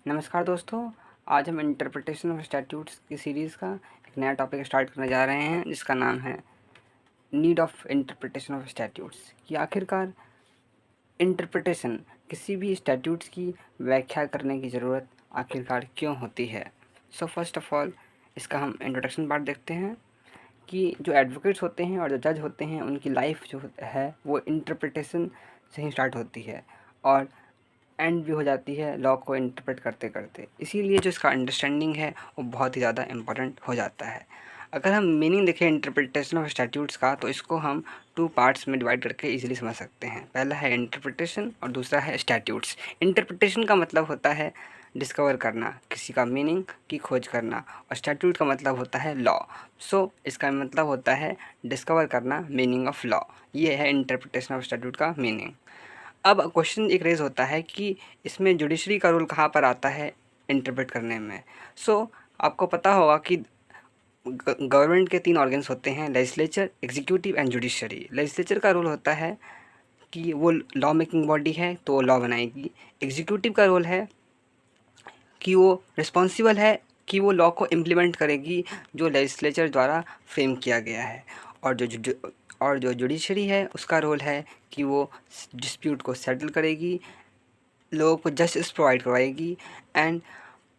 नमस्कार दोस्तों। आज हम इंटरप्रिटेशन ऑफ स्टैट्यूट्स की सीरीज़ का एक नया टॉपिक स्टार्ट करने जा रहे हैं, जिसका नाम है need of interpretation of statutes. कि आखिरकार इंटरप्रिटेशन, किसी भी स्टैट्यूट्स की व्याख्या करने की ज़रूरत आखिरकार क्यों होती है। सो फर्स्ट ऑफ ऑल इसका हम इंट्रोडक्शन पार्ट देखते हैं कि जो एडवोकेट्स होते हैं और जो जज होते हैं, उनकी लाइफ जो है वो इंटरप्रिटेशन से ही स्टार्ट होती है और एंड भी हो जाती है लॉ को इंटरप्रेट करते करते। इसीलिए जो इसका अंडरस्टैंडिंग है वो बहुत ही ज़्यादा इम्पोर्टेंट हो जाता है। अगर हम मीनिंग देखें इंटरप्रिटेशन ऑफ स्टैट्यूट्स का, तो इसको हम 2 पार्ट्स में डिवाइड करके इजीली समझ सकते हैं। पहला है इंटरप्रिटेशन और दूसरा है स्टैट्यूट्स। इंटरप्रिटेशन का मतलब होता है डिस्कवर करना, किसी का मीनिंग की खोज करना, और स्टैट्यूट का मतलब होता है लॉ। सो इसका मतलब होता है डिस्कवर करना मीनिंग ऑफ लॉ। ये है इंटरप्रिटेशन ऑफ स्टैट्यूट का मीनिंग। अब क्वेश्चन एक रेज़ होता है कि इसमें जुडिशरी का रोल कहाँ पर आता है इंटरप्रेट करने में। आपको पता होगा कि गवर्नमेंट के 3 ऑर्गन्स होते हैं, legislature, executive and judiciary. Legislature का रोल होता है कि वो लॉ मेकिंग बॉडी है तो वो लॉ बनाएगी। एग्जीक्यूटिव का रोल है कि वो रिस्पॉन्सिबल है कि वो लॉ को इम्प्लीमेंट करेगी जो लेजिस्लेचर द्वारा फ्रेम किया गया है। और जो जुडिशरी है उसका रोल है कि वो डिस्प्यूट को सेटल करेगी, लोगों को जस्टिस प्रोवाइड करवाएगी एंड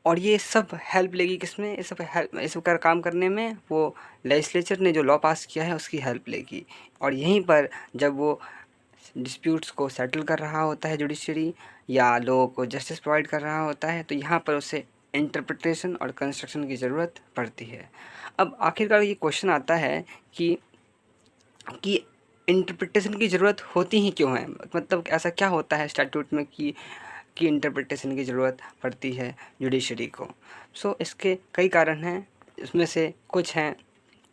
और ये सब हेल्प लेगी किसमें, ये सब का काम करने में वो लेजिस्लेचर ने जो लॉ पास किया है उसकी हेल्प लेगी। और यहीं पर जब वो डिस्प्यूट्स को सेटल कर रहा होता है जुडिशरी, या लोगों को जस्टिस प्रोवाइड कर रहा होता है, तो यहाँ पर उसे इंटरप्रिटेशन और कंस्ट्रक्शन की ज़रूरत पड़ती है। अब आखिरकार ये क्वेश्चन आता है कि इंटरप्रिटेशन की ज़रूरत होती ही क्यों है, मतलब ऐसा क्या होता है स्टैट्यूट में कि इंटरप्रिटेशन की ज़रूरत पड़ती है जुडिशरी को। इसके कई कारण हैं, इसमें से कुछ हैं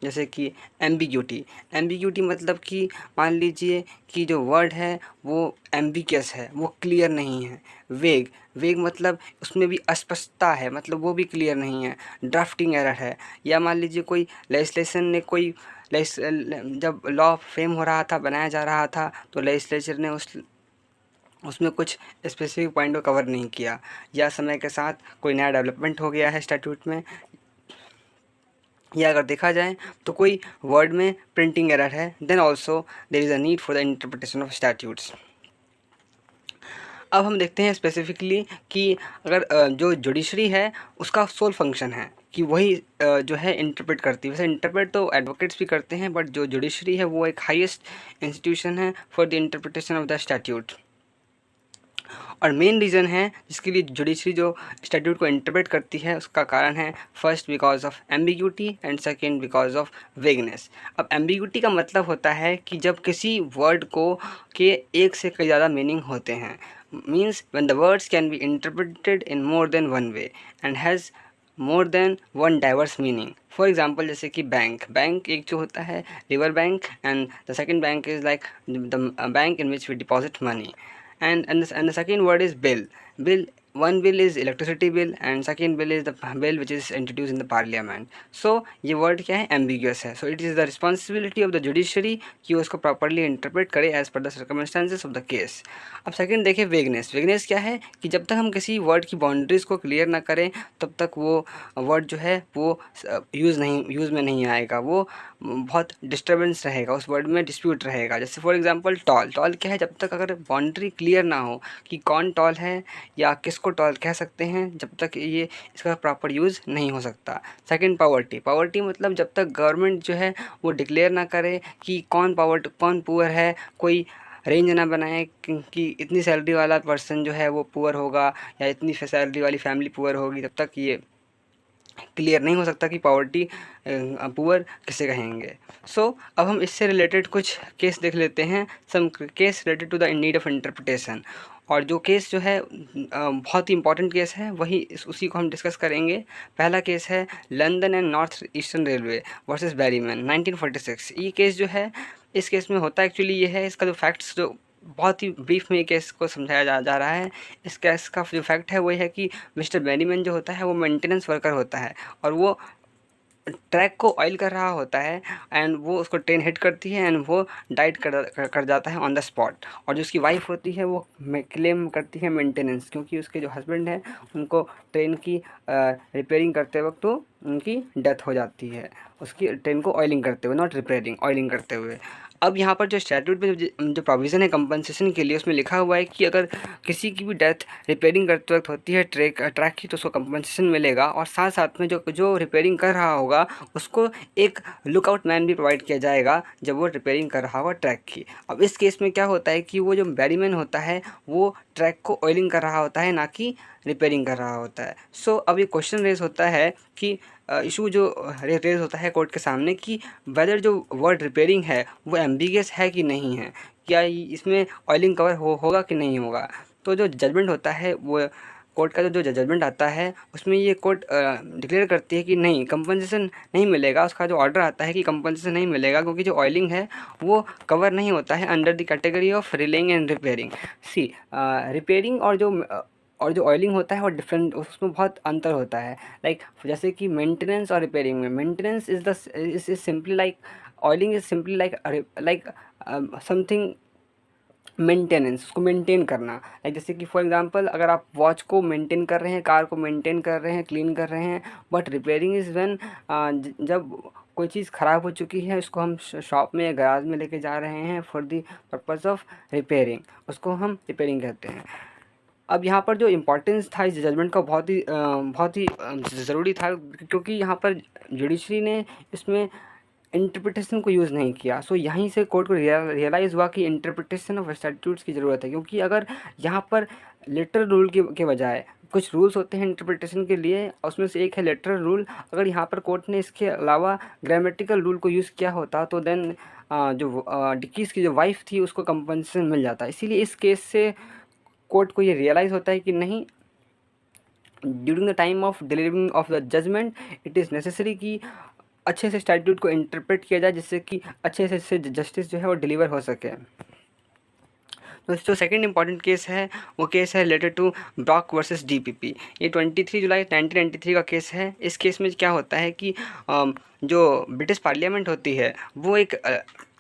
जैसे कि एम्बिग्यूटी। एम्बिग्यूटी मतलब कि मान लीजिए कि जो वर्ड है वो एम्बिगियस है, वो क्लियर नहीं है। वेग वेग मतलब उसमें भी अस्पष्टता है, मतलब वो भी क्लियर नहीं है। ड्राफ्टिंग एरर है, या मान लीजिए कोई लेजिस्लेशन ने जब लॉ फ्रेम हो रहा था, बनाया जा रहा था, तो लेजिस्लेचर ने उसमें कुछ स्पेसिफिक पॉइंट को कवर नहीं किया, या समय के साथ कोई नया डेवलपमेंट हो गया है स्टैट्यूट में, या अगर देखा जाए तो कोई वर्ड में प्रिंटिंग एरर है, then also there is a need for the interpretation of statutes. अब हम देखते हैं स्पेसिफिकली कि अगर जो जुडिशरी है उसका सोल फंक्शन है कि वही जो है इंटरप्रेट करती है। वैसे इंटरप्रेट तो एडवोकेट्स भी करते हैं, बट जो जुडिशरी है वो एक हाईएस्ट इंस्टीट्यूशन है for the interpretation of the statute. और मेन रीज़न है जिसके लिए जुडिशरी जो स्टैट्यूट को इंटरप्रेट करती है, उसका कारण है first because of ambiguity and second because of vagueness. अब एम्बिग्यूटी का मतलब होता है कि जब किसी वर्ड को के एक से कई ज़्यादा मीनिंग होते हैं, means when the words can be interpreted in more than one way and has more than one diverse meaning. For example जैसे कि बैंक एक जो होता है river bank, and the second bank is like the bank in which we deposit money, and the second word is bill. One bill is electricity bill and second bill is the bill which is introduced in the parliament. So ये word क्या है, ambiguous है. So it is the responsibility of the judiciary कि वो इसको properly interpret करे as per the circumstances of the case. अब second देखें वेगनेस क्या है कि जब तक हम किसी word की boundaries को clear ना करें तब तक वो word जो है वो यूज़ में नहीं आएगा, वो बहुत डिस्टर्बेंस रहेगा, उस वर्ड में डिस्प्यूट रहेगा। जैसे फॉर एग्जांपल टॉल क्या है, जब तक अगर बाउंड्री क्लियर ना हो कि कौन टॉल है या किसको टॉल कह सकते हैं, जब तक ये इसका प्रॉपर यूज़ नहीं हो सकता। सेकंड पावर्टी मतलब जब तक गवर्नमेंट जो है वो डिक्लेयर ना करे कि कौन पुअर है, कोई रेंज ना बनाए कि इतनी सैलरी वाला पर्सन जो है वो पुअर होगा या इतनी सैलरी वाली फैमिली पुअर होगी, तब तक ये क्लियर नहीं हो सकता कि पॉवर्टी पुअर किसे कहेंगे। अब हम इससे रिलेटेड कुछ केस देख लेते हैं, some case related to the need of interpretation. और जो केस जो है बहुत ही इंपॉर्टेंट केस है, उसी को हम डिस्कस करेंगे। पहला केस है London and north eastern railway versus Berryman 1946। ये केस जो है, इस केस में होता एक्चुअली ये है, इसका जो फैक्ट्स जो बहुत ही ब्रीफ में ये केस को समझाया जा रहा है। इस केस का जो फैक्ट है वो है कि मिस्टर बैरीमैन जो होता है वो मेंटेनेंस वर्कर होता है, और वो ट्रैक को ऑयल कर रहा होता है एंड वो उसको ट्रेन हिट करती है एंड वो डाइट कर जाता है ऑन द स्पॉट। और जो उसकी वाइफ होती है वो क्लेम करती है मेंटेनेंस, क्योंकि उसके जो हस्बैंड है उनको ट्रेन की रिपेयरिंग करते वक्त तो उनकी डेथ हो जाती है, उसकी ट्रेन को ऑयलिंग करते हुए, नॉट रिपेयरिंग, ऑयलिंग करते हुए। अब यहाँ पर जो स्टैट्यूट में जो प्रोविज़न है कंपनसेशन के लिए, उसमें लिखा हुआ है कि अगर किसी की भी डेथ रिपेयरिंग करते वक्त होती है ट्रैक की, तो उसको कंपनसेशन मिलेगा। और साथ साथ में जो जो रिपेयरिंग कर रहा होगा उसको एक लुकआउट मैन भी प्रोवाइड किया जाएगा जब वो रिपेयरिंग कर रहा होगा ट्रैक की। अब इस केस में क्या होता है कि वो जो बैरीमैन होता है वो ट्रैक को ऑयलिंग कर रहा होता है, ना कि रिपेयरिंग कर रहा होता है। सो अब ये क्वेश्चन रेज होता है कि इशू जो रेज होता है कोर्ट के सामने कि वेदर जो वर्ड रिपेयरिंग है वो एम्बिगियस है कि नहीं है, क्या इसमें ऑयलिंग कवर होगा कि नहीं होगा। तो जो जजमेंट होता है वो कोर्ट का जो जजमेंट आता है उसमें ये कोर्ट डिक्लेयर करती है कि नहीं, कंपनसेशन नहीं मिलेगा। उसका जो ऑर्डर आता है कि कंपनसेशन नहीं मिलेगा क्योंकि जो ऑयलिंग है वो कवर नहीं होता है under the category of relaying and repairing. C repairing और जो ऑयलिंग होता है वो डिफरेंट, उसमें बहुत अंतर होता है। लाइक जैसे कि मेंटेनेंस और रिपेयरिंग में, maintenance is simply like, oiling is simply like something maintenance, उसको मेंटेन करना। लाइक जैसे कि फॉर एग्जांपल अगर आप वॉच को मेंटेन कर रहे हैं, कार को मेंटेन कर रहे हैं, क्लीन कर रहे हैं। बट रिपेयरिंग इज़ व्हेन जब कोई चीज़ ख़राब हो चुकी है, उसको हम शॉप में या गैराज में लेके जा रहे हैं for the purpose of repairing, उसको हम रिपेयरिंग कहते हैं। अब यहाँ पर जो इम्पोर्टेंस था इस जजमेंट का बहुत ही ज़रूरी था, क्योंकि यहाँ पर जुडिशरी ने इसमें इंटरप्रिटेशन को यूज़ नहीं किया। सो यहीं से कोर्ट को रियलाइज़ हुआ कि इंटरप्रिटेशन ऑफ स्टैट्यूट्स की ज़रूरत है, क्योंकि अगर यहाँ पर लिटरल रूल के बजाय कुछ रूल्स होते हैं इंटरप्रिटेशन के लिए, उसमें से एक है लिटरल रूल। अगर यहाँ पर कोर्ट ने इसके अलावा ग्रामेटिकल रूल को यूज़ किया होता तो देन जो डिकीज़ की जो वाइफ थी उसको कंपनसेशन मिल जाता। इसीलिए इस केस से कोर्ट को ये रियलाइज़ होता है कि नहीं, during the time of delivering of the judgement it is necessary कि अच्छे से स्टैट्यूट को इंटरप्रेट किया जाए, जिससे कि अच्छे से जस्टिस जो है वो डिलीवर हो सके। तो जो सेकंड इंपॉर्टेंट केस है वो केस है related to Brock versus DPP. ये 23 जुलाई 1993 का केस है। इस केस में क्या होता है कि जो ब्रिटिश पार्लियामेंट होती है वो एक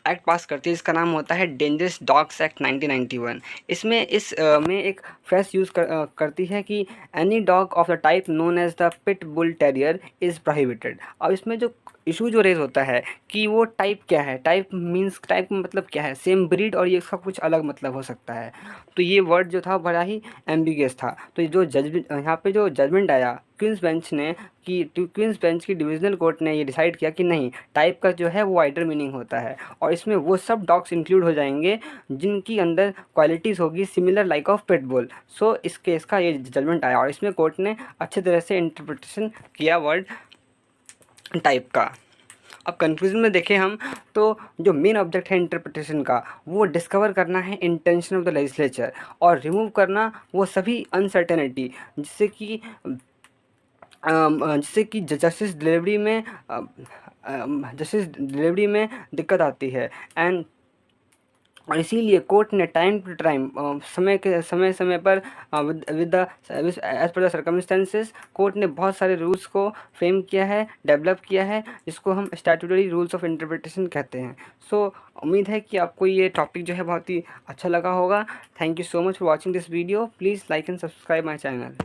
एक्ट पास करती है जिसका नाम होता है डेंजरस डॉग्स एक्ट 1991। में एक फ्रेस यूज़ करती है कि any dog of the type known as the pit bull terrier is prohibited. अब इसमें जो इशू जो रेज होता है कि वो टाइप क्या है, टाइप मीन्स टाइप का मतलब क्या है, सेम ब्रीड और ये इसका कुछ अलग मतलब हो सकता है। तो ये वर्ड जो था बड़ा ही एम्बिगियस था। तो जो यहाँ पे जो जजमेंट आया क्वींस बेंच ने, कि क्वींस बेंच की डिविजनल कोर्ट ने ये डिसाइड किया कि नहीं, टाइप का जो है वो वाइडर मीनिंग होता है और इसमें वो सब डॉग्स इंक्लूड हो जाएंगे जिनकी अंदर क्वालिटीज़ होगी सिमिलर लाइक ऑफ पिटबुल। सो इस केस का ये जजमेंट आया और इसमें कोर्ट ने अच्छे तरह से इंटरप्रिटेशन किया वर्ड टाइप का। अब कंक्लूजन में देखें हम तो जो मेन ऑब्जेक्ट है इंटरप्रिटेशन का वो डिस्कवर करना है इंटेंशन ऑफ द लेजिस्लेचर और रिमूव करना वो सभी अनसर्टेनिटी जिससे कि जस्टिस डिलीवरी में दिक्कत आती है। एंड और इसीलिए कोर्ट ने टाइम टू टाइम समय पर with as per the circumstances court ने बहुत सारे रूल्स को फ्रेम किया है, डेवलप किया है, जिसको हम स्टैट्यूटरी रूल्स ऑफ इंटरप्रिटेशन कहते हैं। सो उम्मीद है कि आपको ये टॉपिक जो है बहुत ही अच्छा लगा होगा। Thank you so much for watching this video. Please like and subscribe my channel.